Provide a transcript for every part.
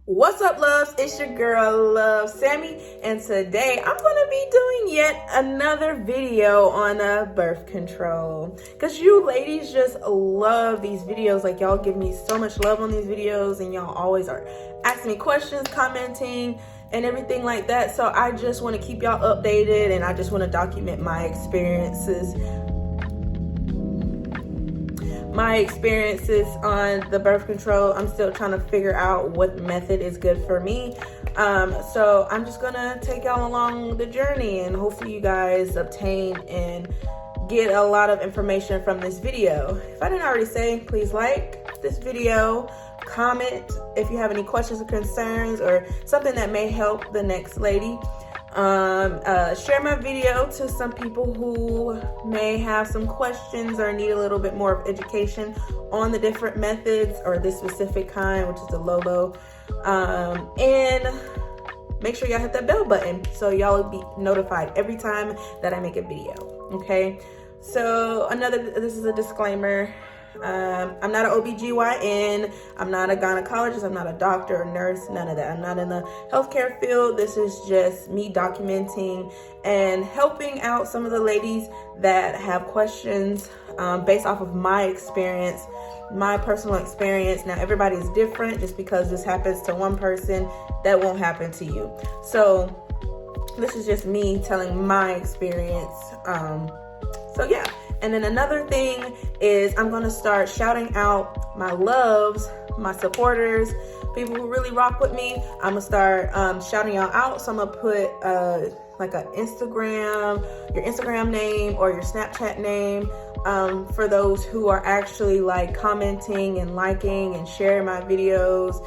What's up, loves? It's your girl, Love Sammy, and today I'm gonna be doing yet another video on birth control. Cause you ladies just love these videos. Like, y'all give me so much love on these videos, and y'all always are asking me questions, commenting, and everything like that. So I just want to keep y'all updated, and I just want to document my experiences on the birth control. I'm still trying to figure out what method is good for me. So I'm just gonna take y'all along the journey, and hopefully you guys obtain and get a lot of information from this video. If I didn't already say, please like this video, comment if you have any questions or concerns or something that may help the next lady. Share my video to some people who may have some questions or need a little bit more of education on the different methods or this specific kind, which is the Lolo. And make sure y'all hit that bell button so y'all will be notified every time that I make a video. Okay, so this is a disclaimer. I'm not an OBGYN, I'm not a gynecologist, I'm not a doctor or nurse, none of that. I'm not in the healthcare field. This is just me documenting and helping out some of the ladies that have questions based off of my experience, my personal experience. Now, everybody's different. Just because this happens to one person, that won't happen to you. So this is just me telling my experience. So yeah. And then another thing is I'm going to start shouting out my loves, my supporters, people who really rock with me. I'm going to start shouting y'all out. So I'm going to put like an Instagram, your Instagram name or your Snapchat name for those who are actually like commenting and liking and sharing my videos.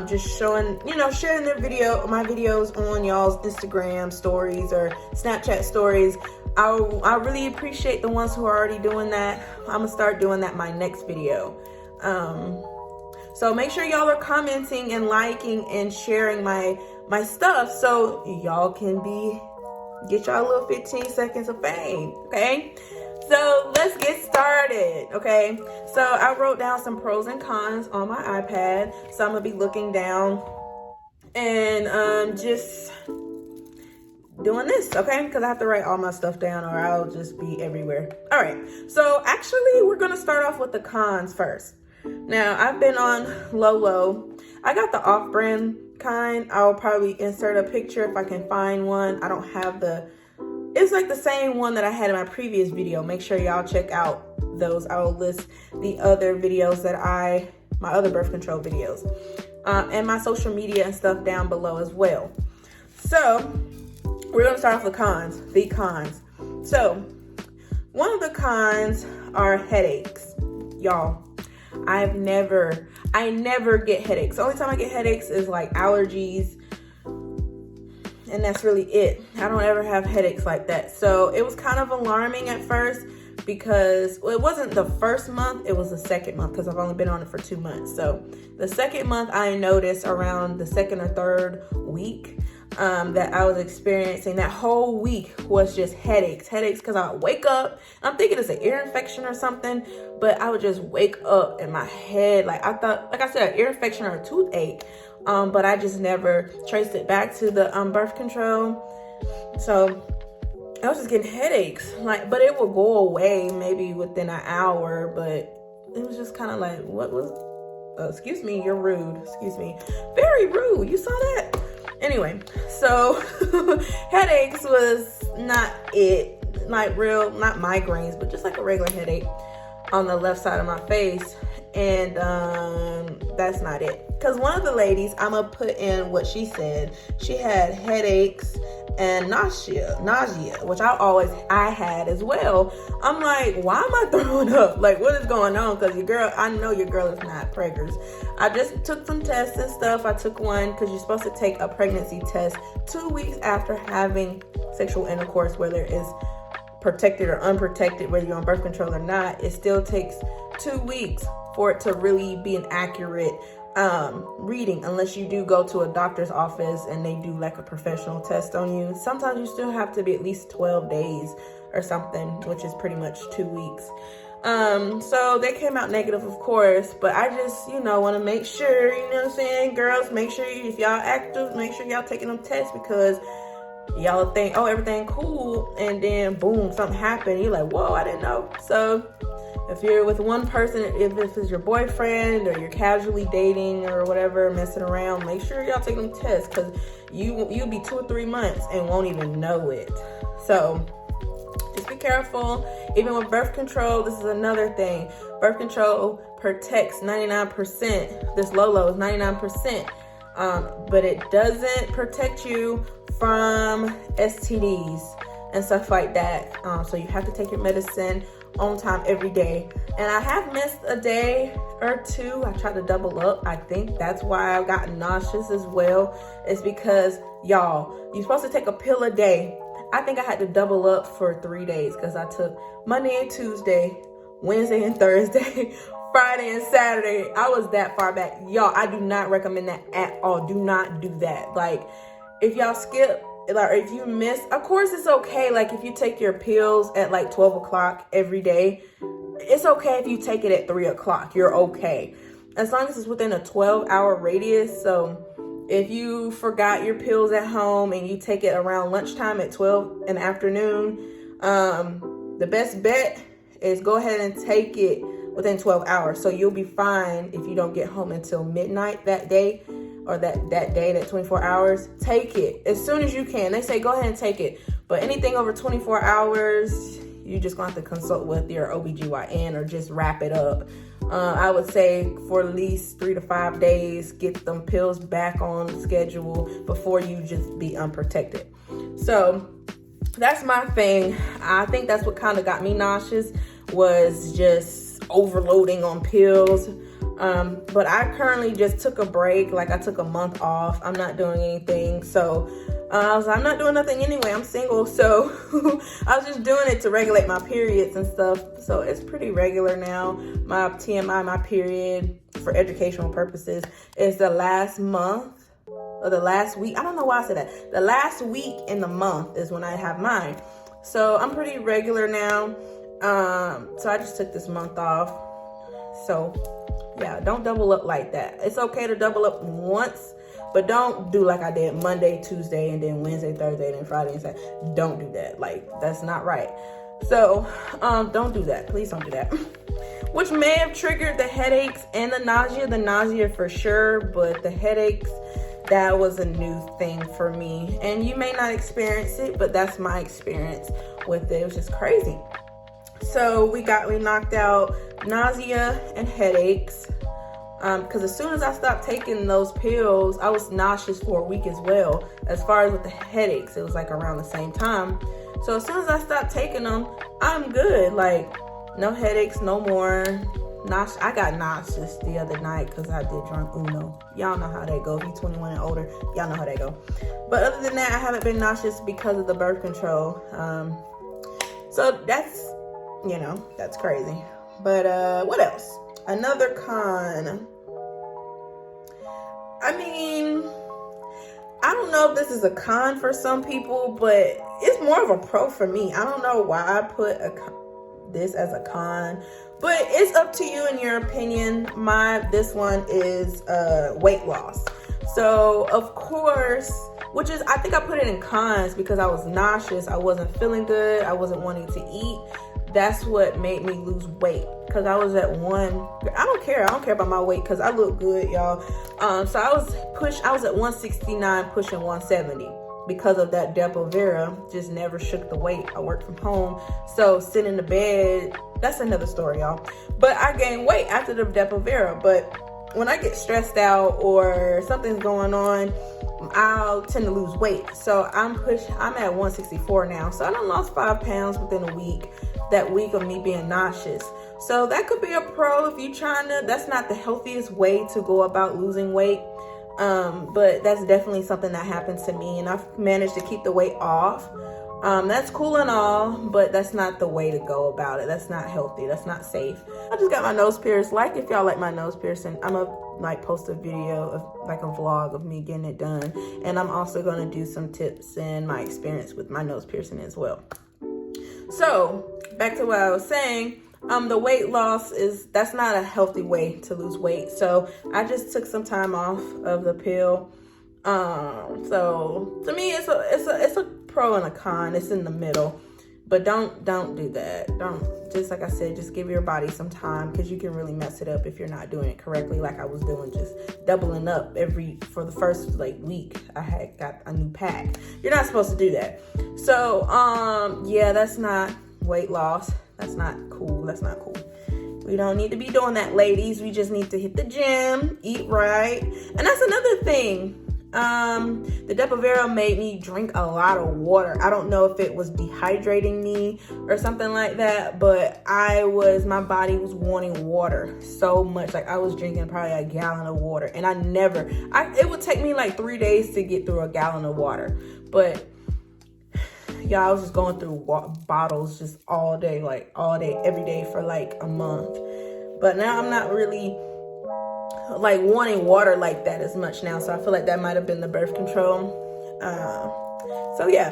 Just showing, sharing my videos on y'all's Instagram stories or Snapchat stories. I really appreciate the ones who are already doing that. I'm gonna start doing that my next video. So make sure y'all are commenting and liking and sharing my stuff so y'all can get y'all a little 15 seconds of fame, okay? So let's get started, okay? So I wrote down some pros and cons on my iPad. So I'm gonna be looking down and just doing this, okay? Because I have to write all my stuff down or I'll just be everywhere. All right, so actually we're gonna start off with the cons first. Now, I've been on Lolo. I got the off-brand kind. I'll probably insert a picture if I can find one. I don't have it's like the same one that I had in my previous video. Make sure y'all check out those. I will list the other videos my other birth control videos, and my social media and stuff down below as well. So we're gonna start off with the cons. So one of the cons are headaches. Y'all, I never get headaches. The only time I get headaches is like allergies, and that's really it. I don't ever have headaches like that. So it was kind of alarming at first because it wasn't the first month, it was the second month because I've only been on it for 2 months. So the second month I noticed around the second or third week that I was experiencing, that whole week was just headaches because I would wake up, I'm thinking it's an ear infection or something, but I would just wake up in my head like I thought, like I said, an ear infection or a toothache, but I just never traced it back to the birth control. So I was just getting headaches, but it would go away maybe within an hour, but it was just kind of like, what was, excuse me, you're rude, excuse me, very rude, you saw that? Anyway, so headaches was not it, not migraines, but just like a regular headache on the left side of my face. And that's not it. Because one of the ladies, I'm going to put in what she said. She had headaches and nausea, which I had as well. I'm like, why am I throwing up? Like, what is going on? Because I know your girl is not preggers. I just took some tests and stuff. I took one because you're supposed to take a pregnancy test 2 weeks after having sexual intercourse, whether it's protected or unprotected, whether you're on birth control or not. It still takes 2 weeks for it to really be an accurate reading, unless you do go to a doctor's office and they do like a professional test on you. Sometimes you still have to be at least 12 days or something, which is pretty much 2 weeks. So they came out negative, of course, but I just, want to make sure, you know what I'm saying, girls, make sure if y'all active, make sure y'all taking them tests, because y'all think, oh, everything cool, and then boom, something happened. You're like, whoa, I didn't know. So if you're with one person, if this is your boyfriend or you're casually dating or whatever, messing around, make sure y'all take them tests, because you'll be 2 or 3 months and won't even know it. So just be careful. Even with birth control, this is another thing. Birth control protects 99%. This Lolo is 99%. But it doesn't protect you from STDs and stuff like that. So you have to take your medicine on time every day. And I have missed a day or two. I tried to double up. I think that's why I got nauseous as well. It's because, y'all, you're supposed to take a pill a day. I think I had to double up for 3 days, because I took Monday and Tuesday, Wednesday and Thursday, Friday and Saturday. I was that far back. Y'all, I do not recommend that at all. Do not do that. Like, if y'all skip, like, if you miss, of course it's okay. Like, if you take your pills at like 12 o'clock every day, it's okay if you take it at 3 o'clock. You're okay. As long as it's within a 12-hour radius. So if you forgot your pills at home and you take it around lunchtime at 12 in the afternoon, the best bet is go ahead and take it within 12 hours. So you'll be fine if you don't get home until midnight that day, or that day, that 24 hours. Take it as soon as you can. They say go ahead and take it. But anything over 24 hours, you just gonna have to consult with your OBGYN or just wrap it up. I would say for at least 3 to 5 days, get them pills back on schedule before you just be unprotected. So that's my thing. I think that's what kind of got me nauseous, was just overloading on pills. But I currently just took a break. Like, I took a month off. I'm not doing anything. So I was like, I'm not doing nothing anyway. I'm single. So I was just doing it to regulate my periods and stuff. So it's pretty regular now. My TMI, my period, for educational purposes, is the last month or the last week. I don't know why I said that. The last week in the month is when I have mine. So I'm pretty regular now. So I just took this month off. So yeah, don't double up like that. It's okay to double up once, but don't do like I did Monday, Tuesday, and then Wednesday, Thursday, and then Friday and Saturday. Don't do that. Like, that's not right. So don't do that. Please don't do that. Which may have triggered the headaches and the nausea. The nausea for sure, but the headaches, that was a new thing for me. And you may not experience it, but that's my experience with it. It was just crazy. So we knocked out nausea and headaches. Because as soon as I stopped taking those pills, I was nauseous for a week as well. As far as with the headaches, it was like around the same time. So as soon as I stopped taking them, I'm good. Like, no headaches, no more. I got nauseous the other night because I did drunk Uno. Y'all know how that go. If you're 21 and older, y'all know how that go. But other than that, I haven't been nauseous because of the birth control. So that's, that's crazy. But what else? Another con. I mean, I don't know if this is a con for some people, but it's more of a pro for me. I don't know why I put this as a con, but it's up to you in your opinion. This one is weight loss. So of course, I think I put it in cons because I was nauseous. I wasn't feeling good. I wasn't wanting to eat. That's what made me lose weight, because I was at I don't care about my weight because I look good, y'all. So I was at 169 pushing 170 because of that Depo-Vera. Just never shook the weight. I work from home, so sitting in the bed, that's another story, y'all. But I gained weight after the Depo-Vera. But when I get stressed out or something's going on, I'll tend to lose weight. So I'm at 164 now. So I done lost 5 pounds within a week. That week of me being nauseous. So that could be a pro if you're that's not the healthiest way to go about losing weight. But that's definitely something that happened to me, and I've managed to keep the weight off. That's cool and all, but that's not the way to go about it. That's not healthy. That's not safe. I just got my nose pierced. If y'all like my nose piercing, I'm gonna post a video of a vlog of me getting it done. And I'm also gonna do some tips and my experience with my nose piercing as well. So back to what I was saying. The weight loss that's not a healthy way to lose weight. So I just took some time off of the pill. So to me, it's a pro and a con. It's in the middle. But don't do that. Don't, just like I said, just give your body some time, because you can really mess it up if you're not doing it correctly, like I was doing, just doubling up for the first week. I had got a new pack. You're not supposed to do that. So yeah, that's not weight loss. That's not cool. We don't need to be doing that, ladies. We just need to hit the gym, eat right. And that's another thing. The Depo-Vero made me drink a lot of water. I don't know if it was dehydrating me or something like that, but my body was wanting water so much. Like, I was drinking probably a gallon of water, and it would take me like 3 days to get through a gallon of water. But y'all, I was just going through bottles just all day, every day for like a month. But now I'm not really like wanting water like that as much now, so I feel like that might have been the birth control. So yeah,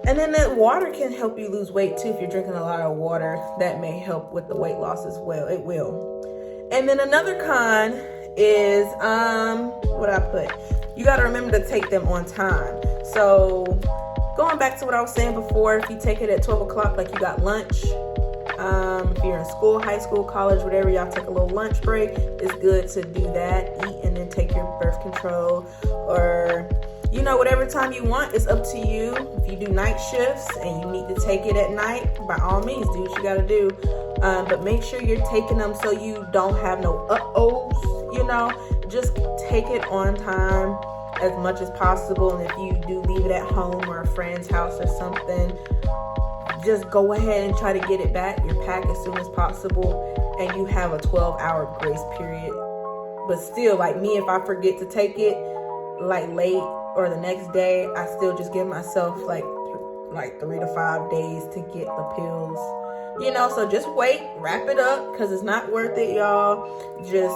and then that water can help you lose weight too. If you're drinking a lot of water, that may help with the weight loss as well. It will. And then another con is what I put, you got to remember to take them on time. So going back to what I was saying before, if you take it at 12 o'clock, like you got lunch, if you're in school, high school, college, whatever, y'all take a little lunch break. It's good to do that. Eat and then take your birth control, or whatever time you want. It's up to you. If you do night shifts and you need to take it at night, by all means, do what you got to do. But make sure you're taking them so you don't have no uh-ohs. Just take it on time as much as possible. And if you do leave it at home or a friend's house or something, just go ahead and try to get it back, your pack, as soon as possible. And you have a 12-hour grace period. But still, like me, if I forget to take it like late or the next day, I still just give myself like 3 to 5 days to get the pills. So just wait, wrap it up, because it's not worth it, y'all. Just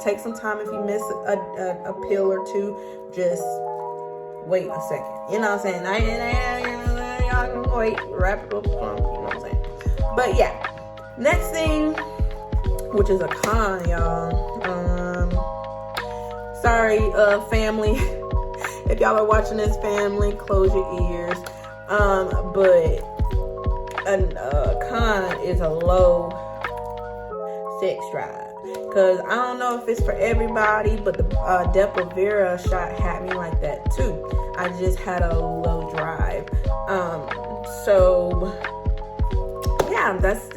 take some time. If you miss a pill or two, just wait a second. You know what I'm saying? Wait, wrap it up, you know what I'm saying? But yeah, next thing, which is a con, y'all. Sorry, family. If y'all are watching this, family, close your ears. But a con is a low sex drive. Because I don't know if it's for everybody, but the Depo-Vero shot had me like that too. I just had a low drive. So yeah, that's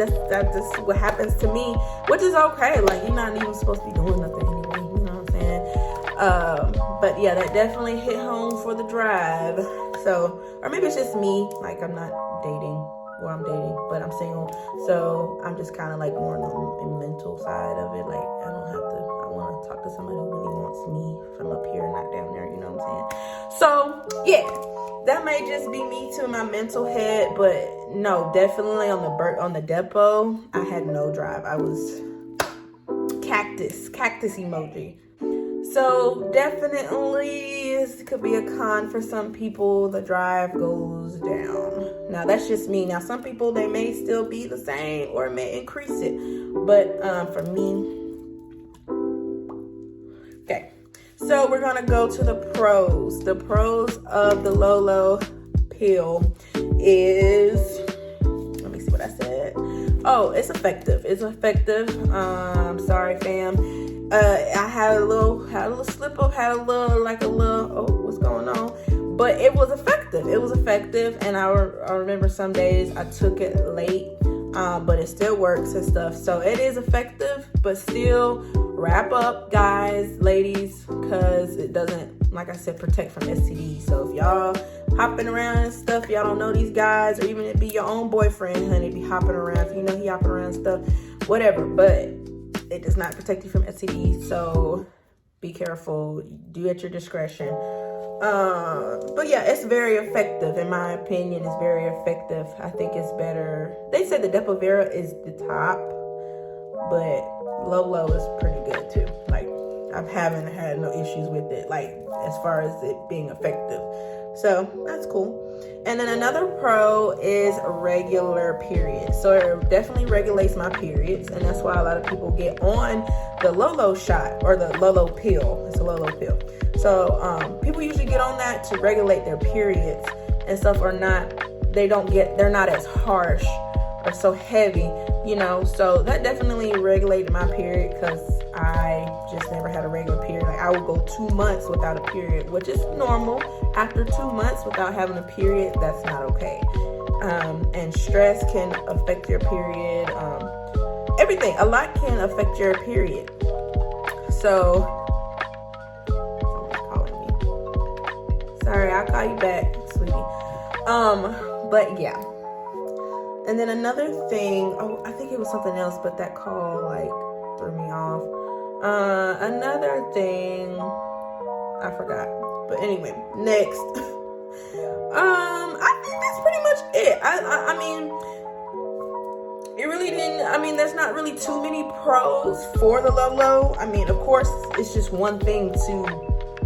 what happens to me, which is okay. Like, you're not even supposed to be doing nothing anyway, you know what I'm saying? But yeah, that definitely hit home for the drive. So, or maybe it's just me, like I'm not dating, or I'm dating, but I'm single. So I'm just kind of like more on the mental side of it. Like, I want to talk to somebody who really wants me from up here, not down there, you know what I'm saying? So yeah, that may just be me to my mental head, but no, definitely on the Depo, I had no drive. I was cactus emoji. So definitely, this could be a con for some people. The drive goes down. Now that's just me. Now some people, they may still be the same or it may increase it, but for me, okay. So we're gonna go to the pros. The pros of the Lolo pill is, let me see what I said. Oh, it's effective. It's effective. Sorry, fam. I had a little slip up, what's going on? But it was effective. And I remember some days I took it late, but it still works and stuff. So it is effective, but still wrap up, guys, ladies, because it doesn't, like I said, protect from STDs. So if y'all hopping around and stuff, y'all don't know these guys, or even if it be your own boyfriend, honey, be hopping around. If you know he hopping around and stuff, whatever, but it does not protect you from STDs, so be careful. Do at your discretion. But yeah, it's very effective. In my opinion, it's very effective. I think it's better. They said the Depo-Vero is the top, but Lolo is pretty good too. Like, I haven't had no issues with it, like, as far as it being effective. So that's cool. And then another pro is regular periods. So it definitely regulates my periods, and that's why a lot of people get on the Lolo shot or the Lolo pill. It's a Lolo pill. So people usually get on that to regulate their periods and stuff, or they're not as harsh or so heavy, you know. So that definitely regulated my period, because I just never had a regular period. Like, I would go 2 months without a period, which is normal. After 2 months without having a period, that's not okay. And stress can affect your period. Everything, a lot can affect your period. So, someone's calling me. Sorry, I'll call you back, sweetie. But yeah. And then another thing, I think it was something else, but that call like threw me off. Another thing, I forgot. But anyway, next. I think that's pretty much it. I mean, it really didn't, I mean, there's not really too many pros for the Lolo. I mean, of course, it's just one thing to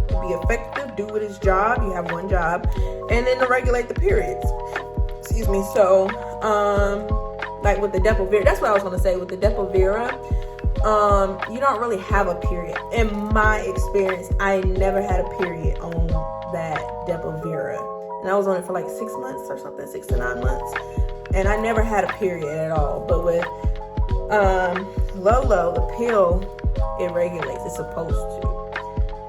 be effective, do its job. You have one job, and then to regulate the periods. Excuse me. So, like with the Depo-Vera, that's what I was going to say. With the Depo-Vera, you don't really have a period. In my experience, I never had a period on that Depo-Vera. And I was on it for like 6 months or something, 6 to 9 months. And I never had a period at all. But with Lolo, the pill, it regulates. It's supposed to.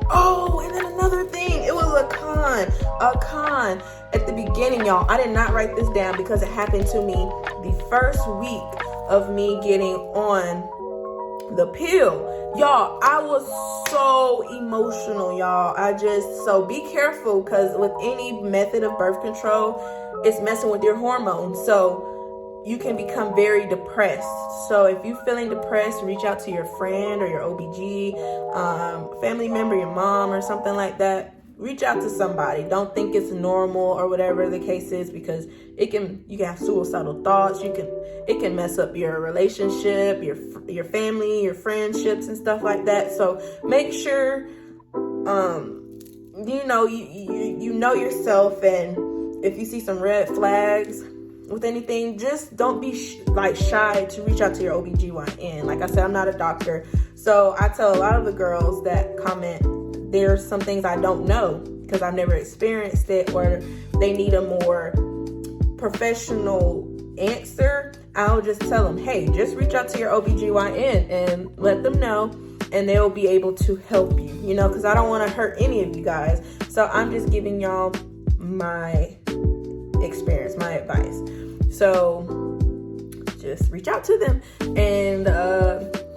Oh, and then another thing. It was a con at the beginning, y'all. I did not write this down because it happened to me the first week of me getting on the pill. Y'all, I was so emotional, y'all. So be careful, because with any method of birth control, it's messing with your hormones. So you can become very depressed. So if you're feeling depressed, reach out to your friend or your OBG, family member, your mom or something like that. Reach out to somebody. Don't think it's normal or whatever the case is, because you can have suicidal thoughts. It can mess up your relationship, your family, your friendships and stuff like that. So make sure you know yourself, and if you see some red flags with anything, just don't be shy to reach out to your OBGYN. Like I said, I'm not a doctor, so I tell a lot of the girls that comment, there's some things I don't know because I've never experienced it, or they need a more professional answer. I'll just tell them, hey, just reach out to your OBGYN and let them know, and they'll be able to help you, because I don't want to hurt any of you guys. So I'm just giving y'all my experience, my advice. So just reach out to them, and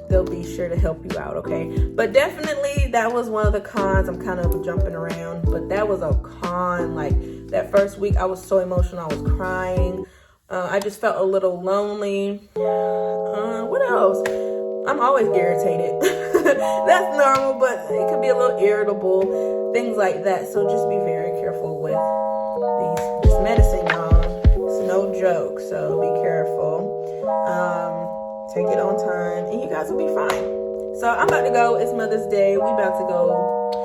they'll be sure to help you out, okay? But definitely that was one of the cons. I'm kind of jumping around, but that was a con. Like, that first week I was so emotional. I was crying. I just felt a little lonely. What else? I'm always irritated. That's normal, but it could be a little irritable, things like that. So just be very careful with this medicine, y'all. It's no joke, so be careful. Take it on time, and you guys will be fine. So I'm about to go. It's Mother's Day. We about to go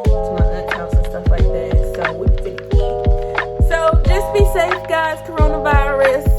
to my aunt's house and stuff like that. So we're finna eat. So just be safe, guys. Coronavirus.